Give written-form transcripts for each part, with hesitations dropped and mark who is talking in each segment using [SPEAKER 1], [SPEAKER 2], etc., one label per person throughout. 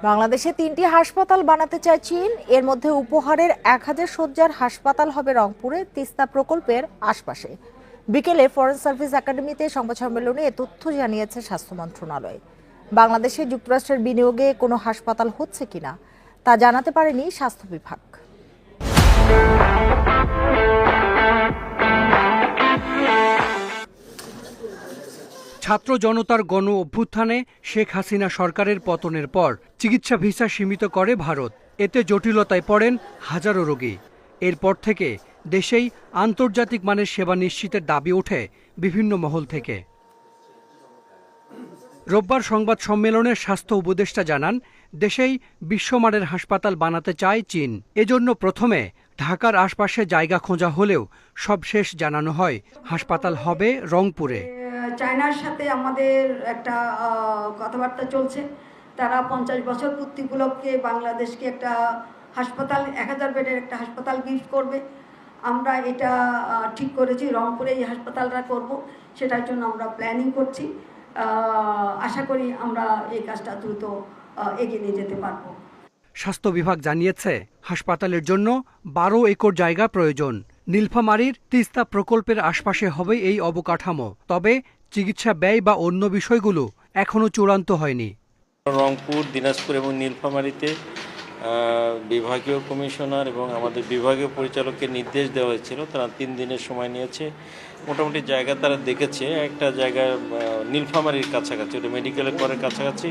[SPEAKER 1] বাংলাদেশে ৩টি হাসপাতাল বানাতে চায় চীন। এর মধ্যে উপহারের ১,০০০ শয্যার হাসপাতাল হবে রংপুরে তিস্তা প্রকল্পের আশপাশে। বিকেলে ফরেন সার্ভিস একাডেমিতে সংবাদ সম্মেলনে এ তথ্য জানিয়েছে স্বাস্থ্য মন্ত্রণালয়। বাংলাদেশে যুক্তরাষ্ট্রের বিনিয়োগে কোনো হাসপাতাল হচ্ছে কিনা তা জানাতে পারেনি স্বাস্থ্য বিভাগ।
[SPEAKER 2] ছাত্র জনতার গণ অভ্যুত্থানে শেখ হাসিনা সরকারের পতনের পর চিকিৎসা ভিসা সীমিত করে ভারত। এতে জটিলতায় পড়েন হাজারো রোগী। এরপর থেকে দেশেই আন্তর্জাতিক মানের সেবা নিশ্চিতের দাবি ওঠে বিভিন্ন মহল থেকে। রোববার সংবাদ সম্মেলনে স্বাস্থ্য উপদেষ্টা জানান, দেশেই বিশ্বমানের হাসপাতাল বানাতে চায় চীন। এজন্য প্রথমে ঢাকার আশপাশে জায়গা খোঁজা হলেও সবশেষ জানানো হয় হাসপাতাল হবে রংপুরে।
[SPEAKER 3] চায়নার সাথে আমাদের একটা কথাবার্তা চলছে। তারা 50 বছর পূর্তি উপলক্ষে বাংলাদেশকে একটা হাসপাতাল 1000 বেডের একটা হাসপাতাল গিফট করবে। আমরা এটা ঠিক করেছি, রংপুরে এই হাসপাতালটা করব। সেটার জন্য আমরা প্ল্যানিং করছি। আশা করি আমরা এই কাজটা দ্রুত এগিয়ে নিয়ে যেতে পারবো।
[SPEAKER 2] স্বাস্থ্য বিভাগ জানিয়েছে, হাসপাতালের জন্য 12 একর জায়গা প্রয়োজন। নীলফামারীর তিস্তা প্রকল্পের আশপাশে হবে এই অবকাঠামো। তবে চিকিৎসা ব্যয় বা অন্য বিষয়গুলো এখনো চূড়ান্ত হয়নি।
[SPEAKER 4] রংপুর, দিনাজপুর এবং নীলফামারীতে বিভাগীয় কমিশনার এবং আমাদের বিভাগীয় পরিচালককে নির্দেশ দেওয়া হয়েছিল। তারা 3 দিনের সময় নিয়েছে। মোটামুটি জায়গা তারা দেখেছে। একটা জায়গা নীলফামারীর কাছাকাছি, ওটা মেডিকেলের পরের কাছাকাছি,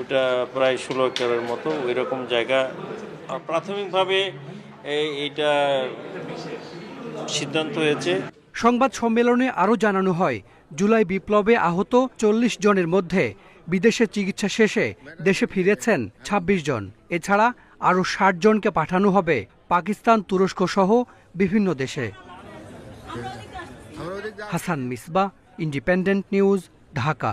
[SPEAKER 4] ওটা প্রায় 16 একরের মতো। ওই রকম জায়গা প্রাথমিকভাবে এইটা সিদ্ধান্ত হয়েছে।
[SPEAKER 2] সংবাদ সম্মেলনে আরও জানানো হয়, জুলাই বিপ্লবে আহত 40 জনের মধ্যে বিদেশে চিকিৎসা শেষে দেশে ফিরেছেন 26 জন। এছাড়া আরও 60 জনকে পাঠানো হবে পাকিস্তান, তুরস্ক সহ বিভিন্ন দেশে। Hasan Misbah, independent news, Dhaka.